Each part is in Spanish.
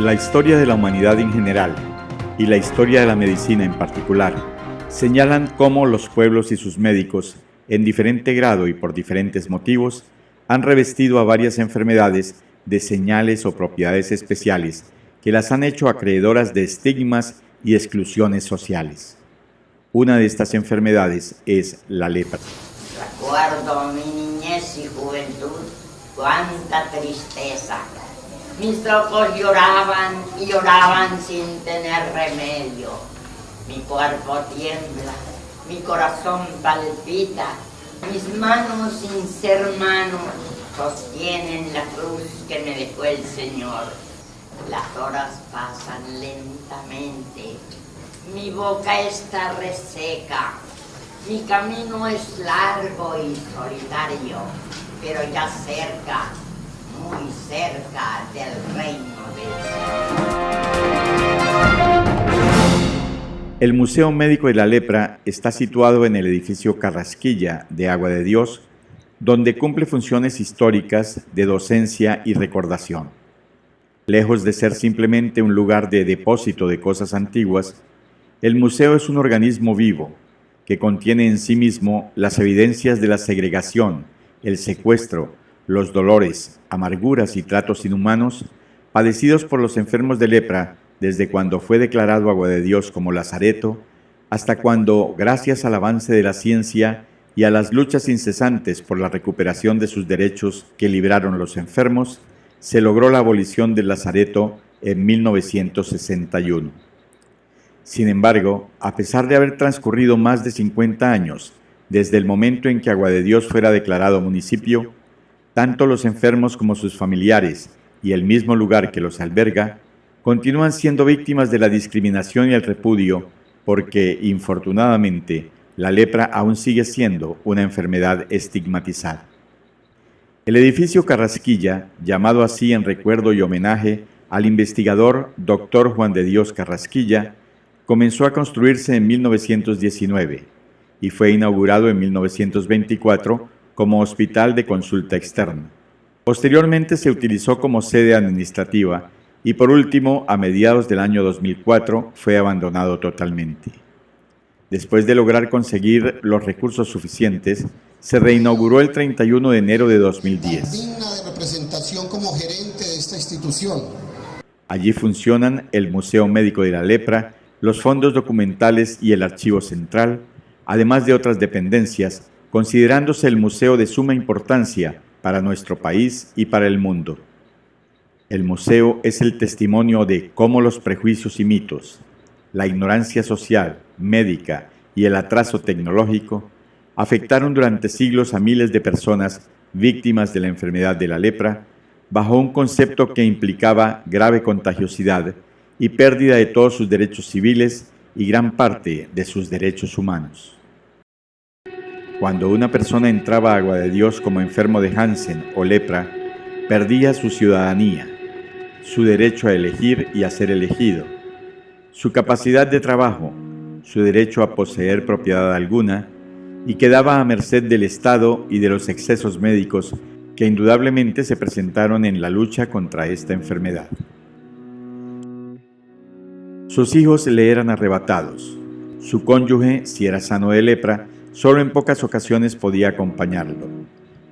La historia de la humanidad en general y la historia de la medicina en particular señalan cómo los pueblos y sus médicos, en diferente grado y por diferentes motivos, han revestido a varias enfermedades de señales o propiedades especiales que las han hecho acreedoras de estigmas y exclusiones sociales. Una de estas enfermedades es la lepra. Recuerdo mi niñez y juventud, cuánta tristeza. Mis ojos lloraban y lloraban sin tener remedio. Mi cuerpo tiembla, mi corazón palpita, mis manos sin ser manos sostienen la cruz que me dejó el Señor. Las horas pasan lentamente, mi boca está reseca, mi camino es largo y solitario, pero ya cerca, muy cerca del reino del Señor. El Museo Médico de la Lepra está situado en el edificio Carrasquilla de Agua de Dios, donde cumple funciones históricas de docencia y recordación. Lejos de ser simplemente un lugar de depósito de cosas antiguas, el museo es un organismo vivo que contiene en sí mismo las evidencias de la segregación, el secuestro, los dolores, amarguras y tratos inhumanos padecidos por los enfermos de lepra desde cuando fue declarado Agua de Dios como Lazareto, hasta cuando, gracias al avance de la ciencia y a las luchas incesantes por la recuperación de sus derechos que libraron los enfermos, se logró la abolición del Lazareto en 1961. Sin embargo, a pesar de haber transcurrido más de 50 años desde el momento en que Agua de Dios fuera declarado municipio, tanto los enfermos como sus familiares y el mismo lugar que los alberga continúan siendo víctimas de la discriminación y el repudio porque, infortunadamente, la lepra aún sigue siendo una enfermedad estigmatizada. El edificio Carrasquilla, llamado así en recuerdo y homenaje al investigador Dr. Juan de Dios Carrasquilla, comenzó a construirse en 1919 y fue inaugurado en 1924 como hospital de consulta externa. Posteriormente se utilizó como sede administrativa y por último, a mediados del año 2004, fue abandonado totalmente. Después de lograr conseguir los recursos suficientes, se reinauguró el 31 de enero de 2010. Digna de representación como gerente de esta institución. Allí funcionan el Museo Médico de la Lepra, los fondos documentales y el Archivo Central, además de otras dependencias, considerándose el museo de suma importancia para nuestro país y para el mundo. El museo es el testimonio de cómo los prejuicios y mitos, la ignorancia social, médica y el atraso tecnológico afectaron durante siglos a miles de personas víctimas de la enfermedad de la lepra bajo un concepto que implicaba grave contagiosidad y pérdida de todos sus derechos civiles y gran parte de sus derechos humanos. Cuando una persona entraba a Agua de Dios como enfermo de Hansen o lepra, perdía su ciudadanía, su derecho a elegir y a ser elegido, su capacidad de trabajo, su derecho a poseer propiedad alguna, y quedaba a merced del Estado y de los excesos médicos que indudablemente se presentaron en la lucha contra esta enfermedad. Sus hijos le eran arrebatados. Su cónyuge, si era sano de lepra, solo en pocas ocasiones podía acompañarlo.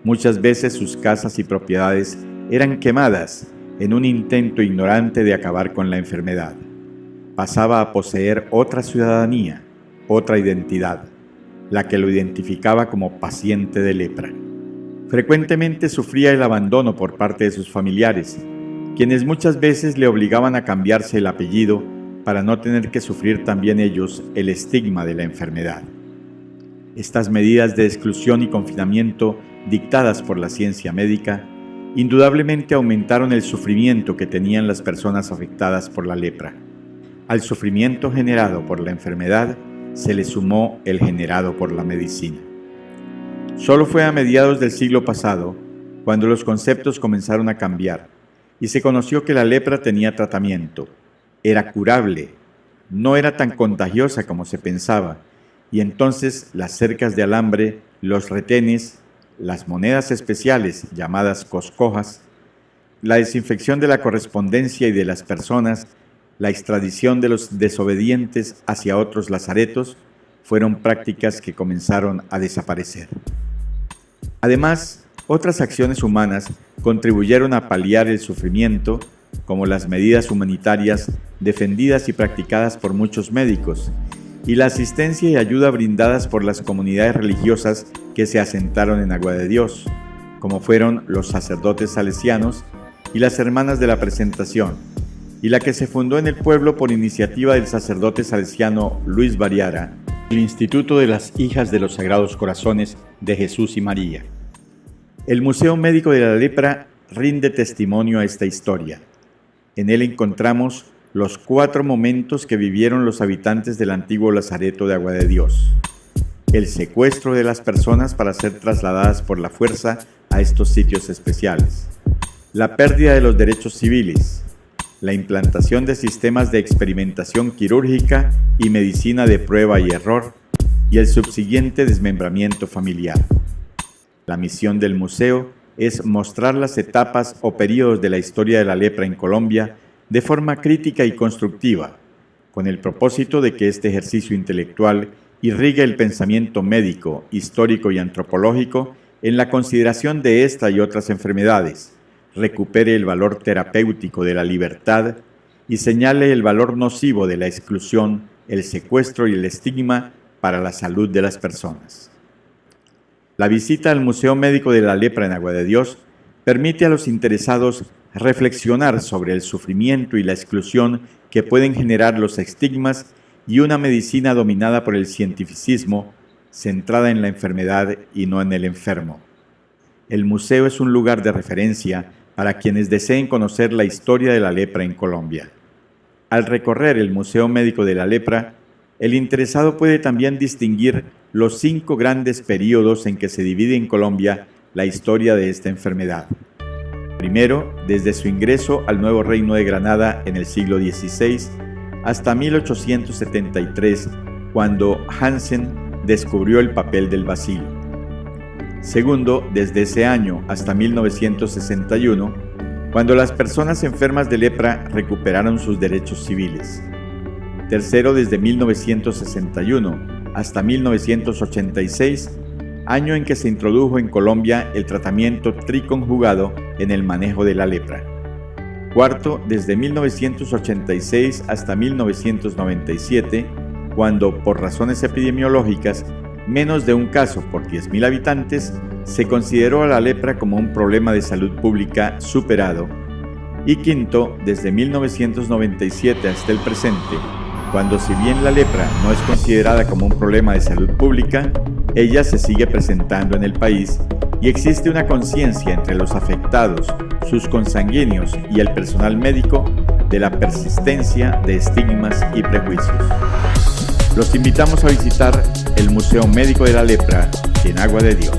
Muchas veces sus casas y propiedades eran quemadas en un intento ignorante de acabar con la enfermedad. Pasaba a poseer otra ciudadanía, otra identidad, la que lo identificaba como paciente de lepra. Frecuentemente sufría el abandono por parte de sus familiares, quienes muchas veces le obligaban a cambiarse el apellido para no tener que sufrir también ellos el estigma de la enfermedad. Estas medidas de exclusión y confinamiento dictadas por la ciencia médica indudablemente aumentaron el sufrimiento que tenían las personas afectadas por la lepra. Al sufrimiento generado por la enfermedad se le sumó el generado por la medicina. Solo fue a mediados del siglo pasado cuando los conceptos comenzaron a cambiar y se conoció que la lepra tenía tratamiento, era curable, no era tan contagiosa como se pensaba, y entonces las cercas de alambre, los retenes, las monedas especiales llamadas coscojas, la desinfección de la correspondencia y de las personas, la extradición de los desobedientes hacia otros lazaretos, fueron prácticas que comenzaron a desaparecer. Además, otras acciones humanas contribuyeron a paliar el sufrimiento, como las medidas humanitarias defendidas y practicadas por muchos médicos, y la asistencia y ayuda brindadas por las comunidades religiosas que se asentaron en Agua de Dios, como fueron los sacerdotes salesianos y las Hermanas de la Presentación, y la que se fundó en el pueblo por iniciativa del sacerdote salesiano Luis Variara, el Instituto de las Hijas de los Sagrados Corazones de Jesús y María. El Museo Médico de la Lepra rinde testimonio a esta historia. En él encontramos los 4 momentos que vivieron los habitantes del antiguo Lazareto de Agua de Dios: el secuestro de las personas para ser trasladadas por la fuerza a estos sitios especiales, la pérdida de los derechos civiles, la implantación de sistemas de experimentación quirúrgica y medicina de prueba y error, y el subsiguiente desmembramiento familiar. La misión del museo es mostrar las etapas o períodos de la historia de la lepra en Colombia de forma crítica y constructiva, con el propósito de que este ejercicio intelectual irrigue el pensamiento médico, histórico y antropológico en la consideración de esta y otras enfermedades, recupere el valor terapéutico de la libertad y señale el valor nocivo de la exclusión, el secuestro y el estigma para la salud de las personas. La visita al Museo Médico de la Lepra en Agua de Dios permite a los interesados reflexionar sobre el sufrimiento y la exclusión que pueden generar los estigmas y una medicina dominada por el cientificismo, centrada en la enfermedad y no en el enfermo. El museo es un lugar de referencia para quienes deseen conocer la historia de la lepra en Colombia. Al recorrer el Museo Médico de la Lepra, el interesado puede también distinguir los 5 grandes períodos en que se divide en Colombia la historia de esta enfermedad. Primero, desde su ingreso al Nuevo Reino de Granada en el siglo XVI hasta 1873, cuando Hansen descubrió el papel del bacilo. Segundo, desde ese año hasta 1961, cuando las personas enfermas de lepra recuperaron sus derechos civiles. Tercero, desde 1961 hasta 1986, año en que se introdujo en Colombia el tratamiento triconjugado en el manejo de la lepra. Cuarto, desde 1986 hasta 1997, cuando, por razones epidemiológicas, menos de un caso por 10.000 habitantes, se consideró a la lepra como un problema de salud pública superado. Y quinto, desde 1997 hasta el presente, cuando, si bien la lepra no es considerada como un problema de salud pública, ella se sigue presentando en el país y existe una conciencia entre los afectados, sus consanguíneos y el personal médico de la persistencia de estigmas y prejuicios. Los invitamos a visitar el Museo Médico de la Lepra en Agua de Dios.